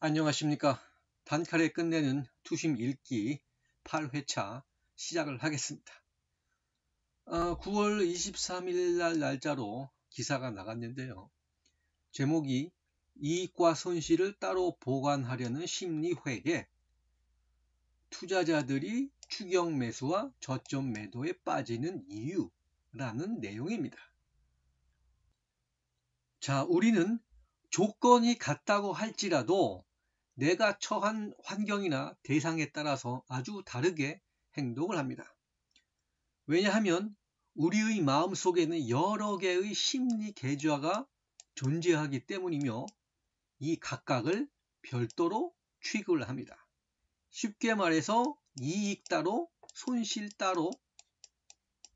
안녕하십니까. 단칼에 끝내는 투심 읽기 8회차 시작을 하겠습니다. 9월 23일 날 날짜로 기사가 나갔는데요. 제목이 이익과 손실을 따로 보관하려는 심리회계, 투자자들이 추격 매수와 저점 매도에 빠지는 이유라는 내용입니다. 자, 우리는 조건이 같다고 할지라도 내가 처한 환경이나 대상에 따라서 아주 다르게 행동을 합니다. 왜냐하면 우리의 마음속에는 여러 개의 심리 계좌가 존재하기 때문이며 이 각각을 별도로 취급을 합니다. 쉽게 말해서 이익 따로 손실 따로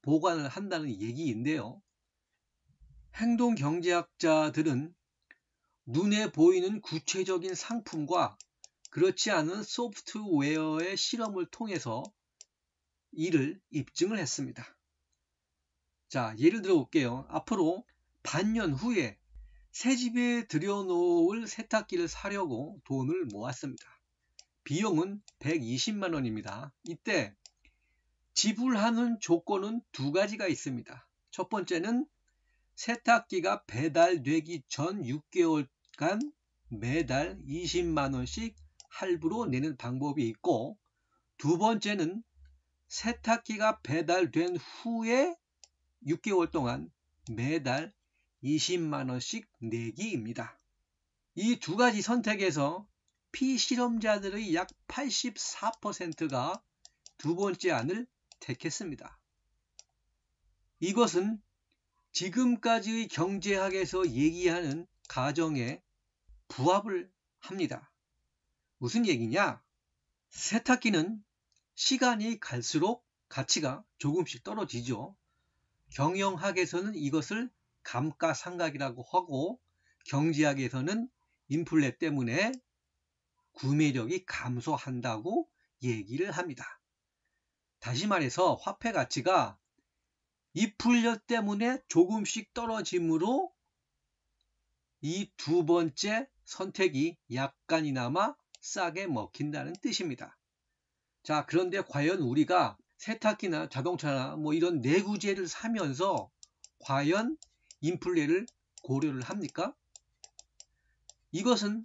보관을 한다는 얘기인데요. 행동경제학자들은 눈에 보이는 구체적인 상품과 그렇지 않은 소프트웨어의 실험을 통해서 이를 입증을 했습니다. 자, 예를 들어 볼게요. 앞으로 반년 후에 새집에 들여놓을 세탁기를 사려고 돈을 모았습니다. 비용은 120만 원입니다. 이때 지불하는 조건은 두 가지가 있습니다. 첫 번째는 세탁기가 배달되기 전 6개월간 매달 20만 원씩 할부로 내는 방법이 있고, 두 번째는 세탁기가 배달된 후에 6개월 동안 매달 20만 원씩 내기입니다. 이 두 가지 선택에서 피실험자들의 약 84%가 두 번째 안을 택했습니다. 이것은 지금까지의 경제학에서 얘기하는 가정에 부합을 합니다. 무슨 얘기냐? 세탁기는 시간이 갈수록 가치가 조금씩 떨어지죠. 경영학에서는 이것을 감가상각이라고 하고, 경제학에서는 인플레 때문에 구매력이 감소한다고 얘기를 합니다. 다시 말해서 화폐 가치가 인플레 때문에 조금씩 떨어지므로 이 두 번째 선택이 약간이나마 싸게 먹힌다는 뜻입니다. 자, 그런데 과연 우리가 세탁기나 자동차나 이런 내구재를 사면서 과연 인플레를 고려를 합니까? 이것은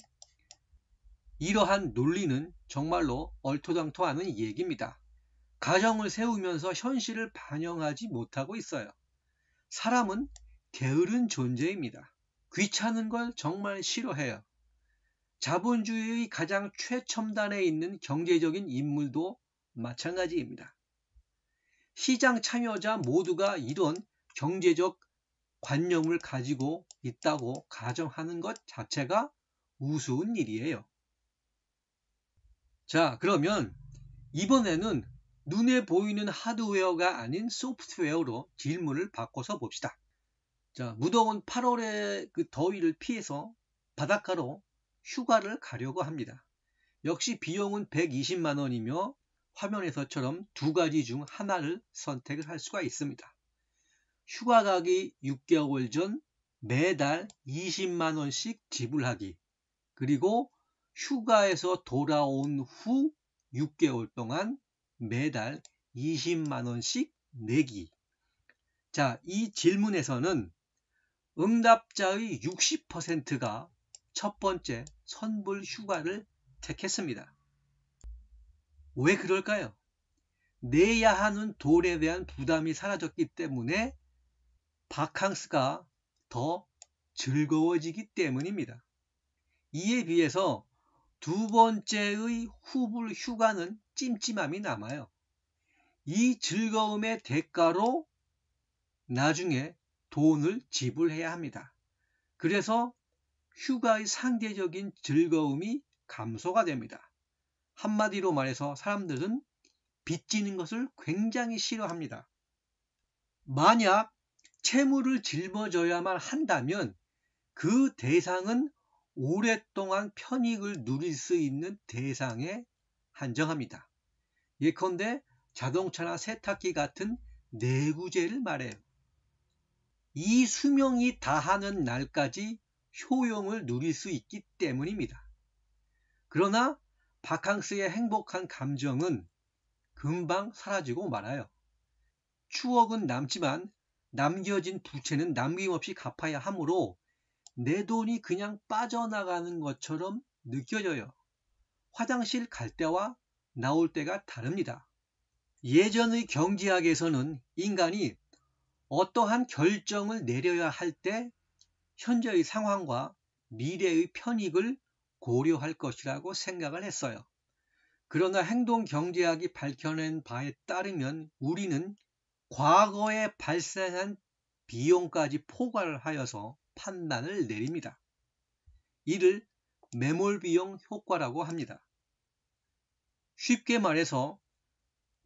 이러한 논리는 정말로 얼토당토하는 얘기입니다. 가정을 세우면서 현실을 반영하지 못하고 있어요. 사람은 게으른 존재입니다. 귀찮은 걸 정말 싫어해요. 자본주의의 가장 최첨단에 있는 경제적인 인물도 마찬가지입니다. 시장 참여자 모두가 이런 경제적 관념을 가지고 있다고 가정하는 것 자체가 우스운 일이에요. 자, 그러면 이번에는 눈에 보이는 하드웨어가 아닌 소프트웨어로 질문을 바꿔서 봅시다. 자, 무더운 8월의 그 더위를 피해서 바닷가로 휴가를 가려고 합니다. 역시 비용은 120만 원이며 화면에서처럼 두 가지 중 하나를 선택을 할 수가 있습니다. 휴가 가기 6개월 전 매달 20만 원씩 지불하기, 그리고 휴가에서 돌아온 후 6개월 동안 매달 20만 원씩 내기. 자, 이 질문에서는 응답자의 60%가 첫 번째 선불 휴가를 택했습니다. 왜 그럴까요? 내야 하는 돈에 대한 부담이 사라졌기 때문에 바캉스가 더 즐거워지기 때문입니다. 이에 비해서 두 번째의 후불 휴가는 찜찜함이 남아요. 이 즐거움의 대가로 나중에 돈을 지불해야 합니다. 그래서 휴가의 상대적인 즐거움이 감소가 됩니다. 한마디로 말해서 사람들은 빚지는 것을 굉장히 싫어합니다. 만약 채무를 짊어져야만 한다면 그 대상은 오랫동안 편익을 누릴 수 있는 대상에 한정합니다. 예컨대 자동차나 세탁기 같은 내구재를 말해요. 이 수명이 다하는 날까지 효용을 누릴 수 있기 때문입니다. 그러나 바캉스의 행복한 감정은 금방 사라지고 말아요. 추억은 남지만 남겨진 부채는 남김없이 갚아야 하므로 내 돈이 그냥 빠져나가는 것처럼 느껴져요. 화장실 갈 때와 나올 때가 다릅니다. 예전의 경제학에서는 인간이 어떠한 결정을 내려야 할 때 현재의 상황과 미래의 편익을 고려할 것이라고 생각을 했어요. 그러나 행동경제학이 밝혀낸 바에 따르면 우리는 과거에 발생한 비용까지 포괄하여서 판단을 내립니다. 이를 매몰비용 효과라고 합니다. 쉽게 말해서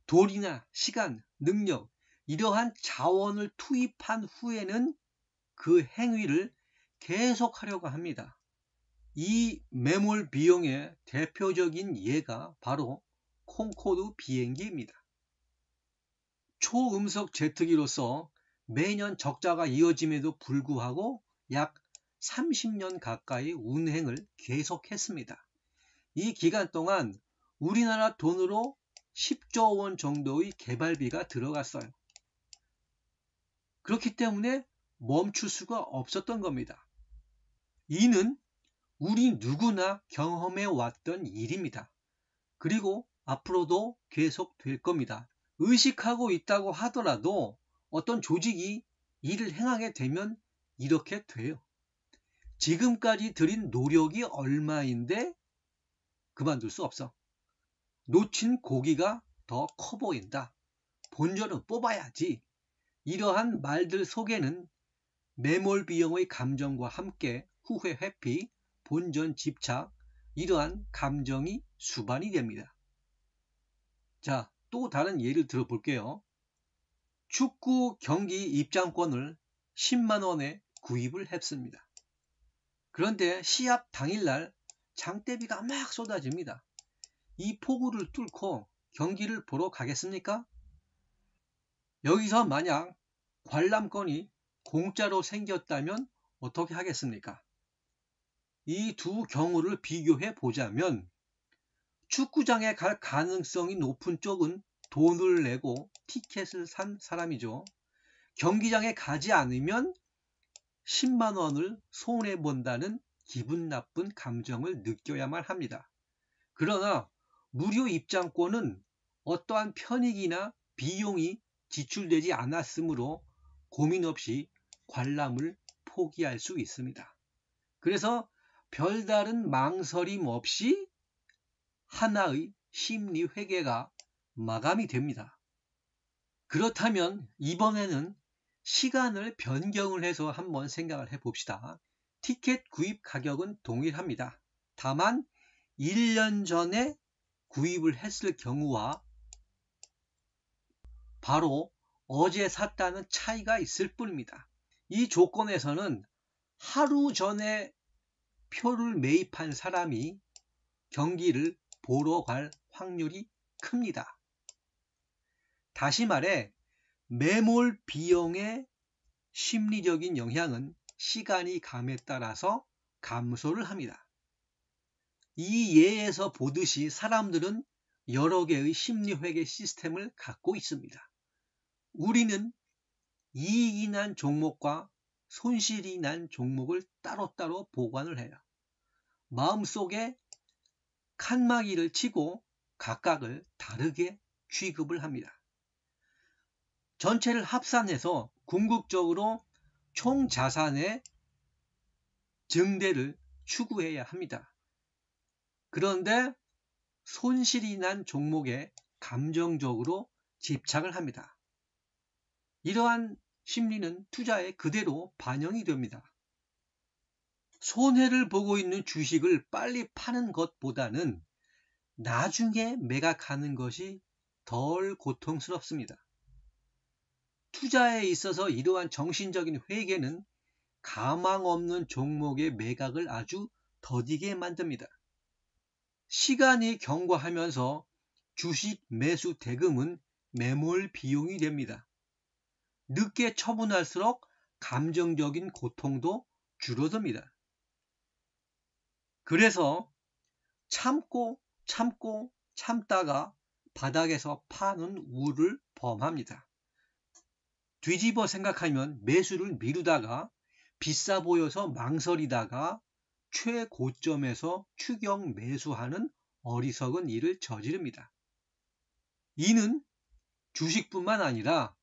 돈이나 시간, 능력, 이러한 자원을 투입한 후에는 그 행위를 계속하려고 합니다. 이 매몰 비용의 대표적인 예가 바로 콩코르드 비행기입니다. 초음속 제트기로서 매년 적자가 이어짐에도 불구하고 약 30년 가까이 운행을 계속했습니다. 이 기간 동안 우리나라 돈으로 10조 원 정도의 개발비가 들어갔어요. 그렇기 때문에 멈출 수가 없었던 겁니다. 이는 우리 누구나 경험해 왔던 일입니다. 그리고 앞으로도 계속 될 겁니다. 의식하고 있다고 하더라도 어떤 조직이 일을 행하게 되면 이렇게 돼요. 지금까지 들인 노력이 얼마인데 그만둘 수 없어. 놓친 고기가 더 커 보인다. 본전은 뽑아야지. 이러한 말들 속에는 매몰 비용의 감정과 함께 후회 회피, 본전 집착, 이러한 감정이 수반이 됩니다. 자, 또 다른 예를 들어볼게요. 축구 경기 입장권을 10만 원에 구입을 했습니다. 그런데 시합 당일날 장대비가 막 쏟아집니다. 이 폭우를 뚫고 경기를 보러 가겠습니까? 여기서 만약 관람권이 공짜로 생겼다면 어떻게 하겠습니까? 이 두 경우를 비교해 보자면 축구장에 갈 가능성이 높은 쪽은 돈을 내고 티켓을 산 사람이죠. 경기장에 가지 않으면 10만 원을 손해본다는 기분 나쁜 감정을 느껴야만 합니다. 그러나 무료 입장권은 어떠한 편익이나 비용이 지출되지 않았으므로 고민 없이 관람을 포기할 수 있습니다. 그래서 별다른 망설임 없이 하나의 심리 회개가 마감이 됩니다. 그렇다면 이번에는 시간을 변경을 해서 한번 생각을 해봅시다. 티켓 구입 가격은 동일합니다. 다만 1년 전에 구입을 했을 경우와 바로 어제 샀다는 차이가 있을 뿐입니다. 이 조건에서는 하루 전에 표를 매입한 사람이 경기를 보러 갈 확률이 큽니다. 다시 말해 매몰 비용의 심리적인 영향은 시간이 감에 따라서 감소를 합니다. 이 예에서 보듯이 사람들은 여러 개의 심리회계 시스템을 갖고 있습니다. 우리는 이익이 난 종목과 손실이 난 종목을 따로따로 보관을 해요. 마음속에 칸막이를 치고 각각을 다르게 취급을 합니다. 전체를 합산해서 궁극적으로 총 자산의 증대를 추구해야 합니다. 그런데 손실이 난 종목에 감정적으로 집착을 합니다. 이러한 심리는 투자에 그대로 반영이 됩니다. 손해를 보고 있는 주식을 빨리 파는 것보다는 나중에 매각하는 것이 덜 고통스럽습니다. 투자에 있어서 이러한 정신적인 회개는 가망 없는 종목의 매각을 아주 더디게 만듭니다. 시간이 경과하면서 주식 매수 대금은 매몰 비용이 됩니다. 늦게 처분할수록 감정적인 고통도 줄어듭니다. 그래서 참다가 바닥에서 파는 우를 범합니다. 뒤집어 생각하면 매수를 미루다가 비싸 보여서 망설이다가 최고점에서 추격 매수하는 어리석은 일을 저지릅니다. 이는 주식뿐만 아니라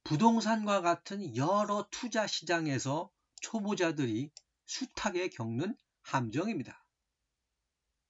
부동산과 같은 여러 투자 시장에서 초보자들이 숱하게 겪는 함정입니다.